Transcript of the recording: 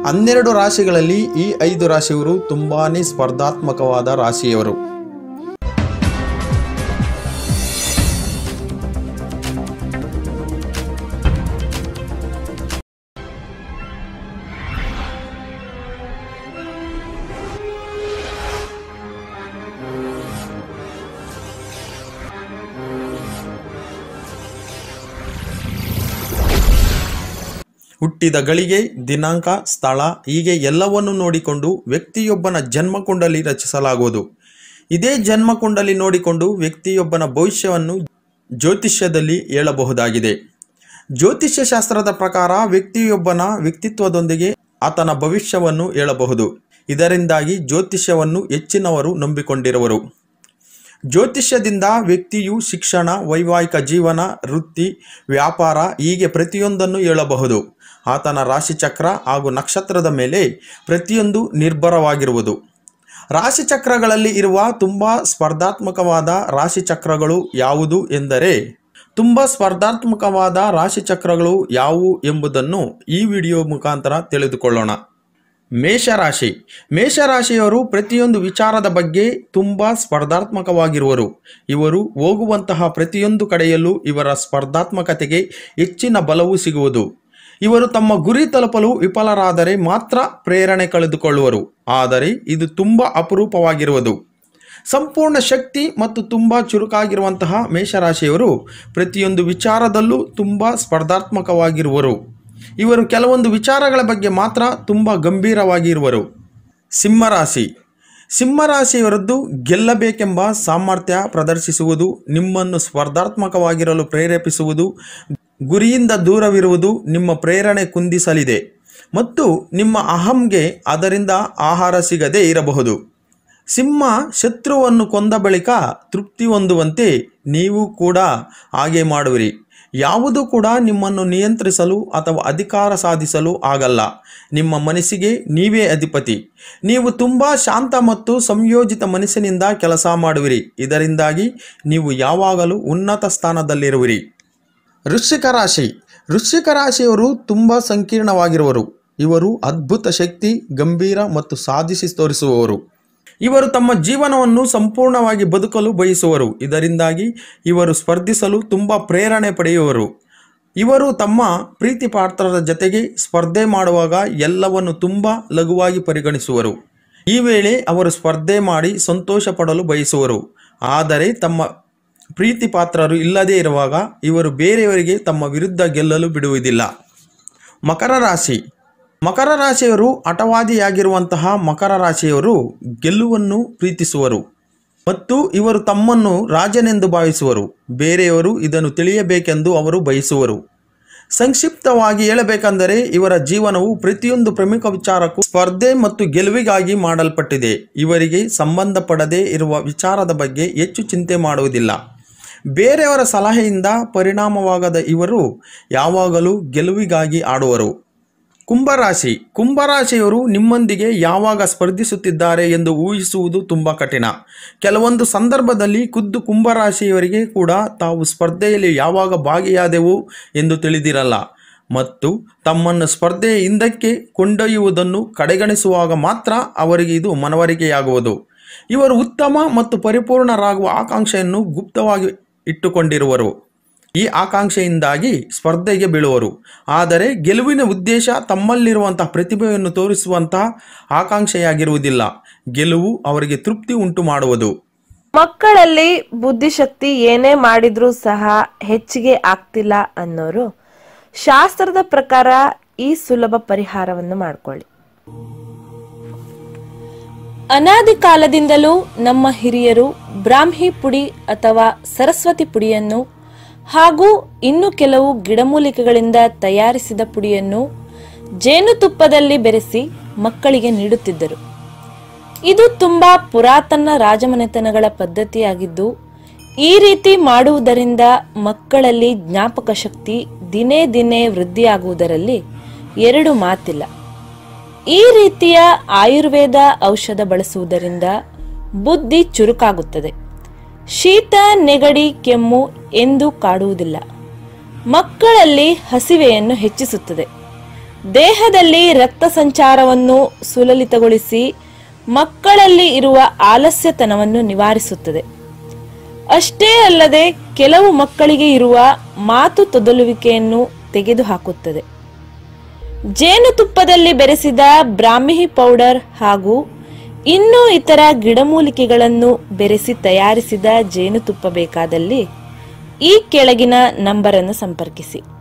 12 ರಾಶಿಗಳಲ್ಲಿ ಈ 5 ರಾಶಿಯವರು ತುಂಬಾನೇ ಸ್ಪರ್ಧಾತ್ಮಕವಾದ ರಾಶಿಯವರು. ಹುಟ್ಟಿದ ಗಳಿಗೆ, ದಿನಾಂಕ, ಸ್ಥಳ ಹೀಗೆ ಎಲ್ಲವನ್ನು ನೋಡಿಕೊಂಡು ವ್ಯಕ್ತಿಯೊಬ್ಬನ ಜನ್ಮಕುಂಡಲಿ ರಚಿಸಲಾಗುವುದು. ಇದೇ ಜನ್ಮಕುಂಡಲಿ ನೋಡಿಕೊಂಡು ವ್ಯಕ್ತಿಯೊಬ್ಬನ ಭವಿಷ್ಯವನ್ನು ಜ್ಯೋತಿಷ್ಯದಲ್ಲಿ ಹೇಳಬಹುದಾಗಿದೆ. ಜ್ಯೋತಿಷ್ಯ ಶಾಸ್ತ್ರದ ಪ್ರಕಾರ ವ್ಯಕ್ತಿಯೊಬ್ಬನ ವ್ಯಕ್ತಿತ್ವದೊಂದಿಗೆ ಆತನ ಭವಿಷ್ಯವನ್ನು ಹೇಳಬಹುದು. ಇದರಿಂದಾಗಿ ಜ್ಯೋತಿಷ್ಯವನ್ನು ಹೆಚ್ಚಿನವರು ನಂಬಿಕೊಂಡಿರುವರು. ಜ್ಯೋತಿಷ್ಯದಿಂದ ವ್ಯಕ್ತಿಯು ಶಿಕ್ಷಣ, ವೈವಾಹಿಕ ಜೀವನ, ವೃತ್ತಿ, ವ್ಯಾಪಾರ ಹೀಗೆ ಪ್ರತಿಯೊಂದನ್ನು ಹೇಳಬಹುದು. ಆತನ ರಾಶಿಚಕ್ರ ಹಾಗೂ ನಕ್ಷತ್ರದ ಮೇಲೆ ಪ್ರತಿಯೊಂದು ನಿರ್ಭರವಾಗಿರುವುದು. ರಾಶಿಚಕ್ರಗಳಲ್ಲಿ ಇರುವ ತುಂಬ ಸ್ಪರ್ಧಾತ್ಮಕವಾದ ರಾಶಿಚಕ್ರಗಳು ಯಾವುದು ಎಂದರೆ, ರಾಶಿಚಕ್ರಗಳು ಯಾವುವು ಎಂಬುದನ್ನು ಈ ವಿಡಿಯೋ ಮುಖಾಂತರ ತಿಳಿದುಕೊಳ್ಳೋಣ. ಮೇಷರಾಶಿ. ಮೇಷರಾಶಿಯವರು ಪ್ರತಿಯೊಂದು ವಿಚಾರದ ಬಗ್ಗೆ ತುಂಬ ಸ್ಪರ್ಧಾತ್ಮಕವಾಗಿರುವರು. ಇವರು ಹೋಗುವಂತಹ ಪ್ರತಿಯೊಂದು ಕಡೆಯಲ್ಲೂ ಇವರ ಸ್ಪರ್ಧಾತ್ಮಕತೆಗೆ ಹೆಚ್ಚಿನ ಬಲವು ಸಿಗುವುದು. ಇವರು ತಮ್ಮ ಗುರಿ ತಲುಪಲು ವಿಫಲರಾದರೆ ಮಾತ್ರ ಪ್ರೇರಣೆ ಕಳೆದುಕೊಳ್ಳುವರು. ಆದರೆ ಇದು ತುಂಬ ಅಪರೂಪವಾಗಿರುವುದು. ಸಂಪೂರ್ಣ ಶಕ್ತಿ ಮತ್ತು ತುಂಬ ಚುರುಕಾಗಿರುವಂತಹ ಮೇಷರಾಶಿಯವರು ಪ್ರತಿಯೊಂದು ವಿಚಾರದಲ್ಲೂ ತುಂಬ ಸ್ಪರ್ಧಾತ್ಮಕವಾಗಿರುವರು. ಇವರು ಕೆಲವೊಂದು ವಿಚಾರಗಳ ಬಗ್ಗೆ ಮಾತ್ರ ತುಂಬ ಗಂಭೀರವಾಗಿರುವರು. ಸಿಂಹರಾಶಿ. ಸಿಂಹರಾಶಿಯವರದ್ದು ಗೆಲ್ಲಬೇಕೆಂಬ ಸಾಮರ್ಥ್ಯ ಪ್ರದರ್ಶಿಸುವುದು, ನಿಮ್ಮನ್ನು ಸ್ಪರ್ಧಾತ್ಮಕವಾಗಿರಲು ಪ್ರೇರೇಪಿಸುವುದು, ಗುರಿಯಿಂದ ದೂರವಿರುವುದು ನಿಮ್ಮ ಪ್ರೇರಣೆ ಕುಂದಿಸಲಿದೆ ಮತ್ತು ನಿಮ್ಮ ಅಹಂಗೆ ಅದರಿಂದ ಆಹಾರ ಸಿಗದೇ ಇರಬಹುದು. ಸಿಂಹ ಶತ್ರುವನ್ನು ಕೊಂದ ಬಳಿಕ ತೃಪ್ತಿ ಹೊಂದುವಂತೆ ನೀವು ಕೂಡ ಹಾಗೆ ಮಾಡುವಿರಿ. ಯಾವುದೂ ಕೂಡ ನಿಮ್ಮನ್ನು ನಿಯಂತ್ರಿಸಲು ಅಥವಾ ಅಧಿಕಾರ ಸಾಧಿಸಲು ಆಗಲ್ಲ. ನಿಮ್ಮ ಮನಸ್ಸಿಗೆ ನೀವೇ ಅಧಿಪತಿ. ನೀವು ತುಂಬ ಶಾಂತ ಮತ್ತು ಸಂಯೋಜಿತ ಮನಸ್ಸಿನಿಂದ ಕೆಲಸ ಮಾಡುವಿರಿ. ಇದರಿಂದಾಗಿ ನೀವು ಯಾವಾಗಲೂ ಉನ್ನತ ಸ್ಥಾನದಲ್ಲಿರುವಿರಿ. ವೃಶ್ಚಿಕ ರಾಶಿ. ವೃಶ್ಚಿಕ ರಾಶಿಯವರು ತುಂಬ ಸಂಕೀರ್ಣವಾಗಿರುವರು. ಇವರು ಅದ್ಭುತ ಶಕ್ತಿ, ಗಂಭೀರ ಮತ್ತು ಸಾಧಿಸಿ ತೋರಿಸುವವರು. ಇವರು ತಮ್ಮ ಜೀವನವನ್ನು ಸಂಪೂರ್ಣವಾಗಿ ಬದುಕಲು ಬಯಸುವರು. ಇದರಿಂದಾಗಿ ಇವರು ಸ್ಪರ್ಧಿಸಲು ತುಂಬ ಪ್ರೇರಣೆ ಪಡೆಯುವರು. ಇವರು ತಮ್ಮ ಪ್ರೀತಿ ಪಾತ್ರರ ಜೊತೆಗೆ ಸ್ಪರ್ಧೆ ಮಾಡುವಾಗ ಎಲ್ಲವನ್ನು ತುಂಬ ಲಘುವಾಗಿ ಪರಿಗಣಿಸುವರು. ಈ ವೇಳೆ ಅವರು ಸ್ಪರ್ಧೆ ಮಾಡಿ ಸಂತೋಷ ಪಡಲು ಬಯಸುವರು. ಆದರೆ ತಮ್ಮ ಪ್ರೀತಿ ಪಾತ್ರರು ಇಲ್ಲದೇ ಇರುವಾಗ ಇವರು ಬೇರೆಯವರಿಗೆ ತಮ್ಮ ವಿರುದ್ಧ ಗೆಲ್ಲಲು ಬಿಡುವುದಿಲ್ಲ. ಮಕರ ರಾಶಿ. ಮಕರ ರಾಶಿಯವರು ಹಠವಾದಿಯಾಗಿರುವಂತಹ ಮಕರ ರಾಶಿಯವರು ಗೆಲುವನ್ನು ಪ್ರೀತಿಸುವರು ಮತ್ತು ಇವರು ತಮ್ಮನ್ನು ರಾಜನೆಂದು ಭಾವಿಸುವರು. ಬೇರೆಯವರು ಇದನ್ನು ತಿಳಿಯಬೇಕೆಂದು ಅವರು ಬಯಸುವರು. ಸಂಕ್ಷಿಪ್ತವಾಗಿ ಹೇಳಬೇಕೆಂದರೆ ಇವರ ಜೀವನವು ಪ್ರತಿಯೊಂದು ಪ್ರಮುಖ ವಿಚಾರಕ್ಕೂ ಸ್ಪರ್ಧೆ ಮತ್ತು ಗೆಲುವಿಗಾಗಿ ಮಾಡಲ್ಪಟ್ಟಿದೆ. ಇವರಿಗೆ ಸಂಬಂಧಪಡದೇ ಇರುವ ವಿಚಾರದ ಬಗ್ಗೆ ಹೆಚ್ಚು ಚಿಂತೆ ಮಾಡುವುದಿಲ್ಲ. ಬೇರೆಯವರ ಸಲಹೆಯಿಂದ ಪರಿಣಾಮವಾಗದ ಇವರು ಯಾವಾಗಲೂ ಗೆಲುವಿಗಾಗಿ ಆಡುವರು. ಕುಂಭರಾಶಿ. ಕುಂಭರಾಶಿಯವರು ನಿಮ್ಮೊಂದಿಗೆ ಯಾವಾಗ ಸ್ಪರ್ಧಿಸುತ್ತಿದ್ದಾರೆ ಎಂದು ಊಹಿಸುವುದು ತುಂಬ ಕಠಿಣ. ಕೆಲವೊಂದು ಸಂದರ್ಭದಲ್ಲಿ ಖುದ್ದು ಕುಂಭರಾಶಿಯವರಿಗೆ ಕೂಡ ತಾವು ಸ್ಪರ್ಧೆಯಲ್ಲಿ ಯಾವಾಗ ಭಾಗಿಯಾದೆವು ಎಂದು ತಿಳಿದಿರಲ್ಲ ಮತ್ತು ತಮ್ಮನ್ನು ಸ್ಪರ್ಧೆಯ ಹಿಂದಕ್ಕೆ ಕೊಂಡೊಯ್ಯುವುದನ್ನು ಕಡೆಗಣಿಸುವಾಗ ಮಾತ್ರ ಅವರಿಗೆ ಇದು ಮನವರಿಕೆಯಾಗುವುದು. ಇವರು ಉತ್ತಮ ಮತ್ತು ಪರಿಪೂರ್ಣರಾಗುವ ಆಕಾಂಕ್ಷೆಯನ್ನು ಗುಪ್ತವಾಗಿ ಇಟ್ಟುಕೊಂಡಿರುವರು. ಈ ಆಕಾಂಕ್ಷೆಯಿಂದಾಗಿ ಸ್ಪರ್ಧೆಗೆ ಬೀಳುವರು. ಆದರೆ ಗೆಲುವಿನ ಉದ್ದೇಶ ತಮ್ಮಲ್ಲಿರುವಂತಹ ಪ್ರತಿಭೆಯನ್ನು ತೋರಿಸುವಂತಹ ಆಕಾಂಕ್ಷೆಯಾಗಿರುವುದಿಲ್ಲ. ಗೆಲುವು ಅವರಿಗೆ ತೃಪ್ತಿ ಉಂಟು ಮಾಡುವುದು. ಮಕ್ಕಳಲ್ಲಿ ಬುದ್ಧಿಶಕ್ತಿ ಏನೇ ಮಾಡಿದ್ರೂ ಸಹ ಹೆಚ್ಚಿಗೆ ಆಗ್ತಿಲ್ಲ ಅನ್ನೋರು ಶಾಸ್ತ್ರದ ಪ್ರಕಾರ ಈ ಸುಲಭ ಪರಿಹಾರವನ್ನು ಮಾಡಿಕೊಳ್ಳಿ. ಅನಾದಿ ಕಾಲದಿಂದಲೂ ನಮ್ಮ ಹಿರಿಯರು ಬ್ರಾಹ್ಮಿ ಪುಡಿ ಅಥವಾ ಸರಸ್ವತಿ ಪುಡಿಯನ್ನು ಹಾಗೂ ಇನ್ನು ಕೆಲವು ಗಿಡಮೂಲಿಕೆಗಳಿಂದ ತಯಾರಿಸಿದ ಪುಡಿಯನ್ನು ಜೇನುತುಪ್ಪದಲ್ಲಿ ಬೆರೆಸಿ ಮಕ್ಕಳಿಗೆ ನೀಡುತ್ತಿದ್ದರು. ಇದು ತುಂಬಾ ಪುರಾತನ ರಾಜಮನೆತನಗಳ ಪದ್ಧತಿಯಾಗಿದ್ದು, ಈ ರೀತಿ ಮಾಡುವುದರಿಂದ ಮಕ್ಕಳಲ್ಲಿ ಜ್ಞಾಪಕ ಶಕ್ತಿ ದಿನೇ ದಿನೇ ವೃದ್ಧಿಯಾಗುವುದರಲ್ಲಿ ಎರಡು ಮಾತಿಲ್ಲ. ಈ ರೀತಿಯ ಆಯುರ್ವೇದ ಔಷಧ ಬಳಸುವುದರಿಂದ ಬುದ್ಧಿ ಚುರುಕಾಗುತ್ತದೆ. ಶೀತ, ನೆಗಡಿ, ಕೆಮ್ಮು ಎಂದೂ ಕಾಡುವುದಿಲ್ಲ. ಮಕ್ಕಳಲ್ಲಿ ಹಸಿವೆಯನ್ನು ಹೆಚ್ಚಿಸುತ್ತದೆ. ದೇಹದಲ್ಲಿ ರಕ್ತ ಸಂಚಾರವನ್ನು ಸುಲಲಿತಗೊಳಿಸಿ ಮಕ್ಕಳಲ್ಲಿ ಇರುವ ಆಲಸ್ಯತನವನ್ನು ನಿವಾರಿಸುತ್ತದೆ. ಅಷ್ಟೇ ಅಲ್ಲದೆ ಕೆಲವು ಮಕ್ಕಳಿಗೆ ಇರುವ ಮಾತು ತೊದಲುವಿಕೆಯನ್ನು ತೆಗೆದುಹಾಕುತ್ತದೆ. ಜೇನುತುಪ್ಪದಲ್ಲಿ ಬೆರೆಸಿದ ಬ್ರಾಹ್ಮಿ ಪೌಡರ್ ಹಾಗೂ ಇನ್ನೂ ಇತರ ಗಿಡಮೂಲಿಕೆಗಳನ್ನು ಬೆರೆಸಿ ತಯಾರಿಸಿದ ಜೇನುತುಪ್ಪ ಬೇಕಾದಲ್ಲಿ ಈ ಕೆಳಗಿನ ನಂಬರನ್ನು ಸಂಪರ್ಕಿಸಿ.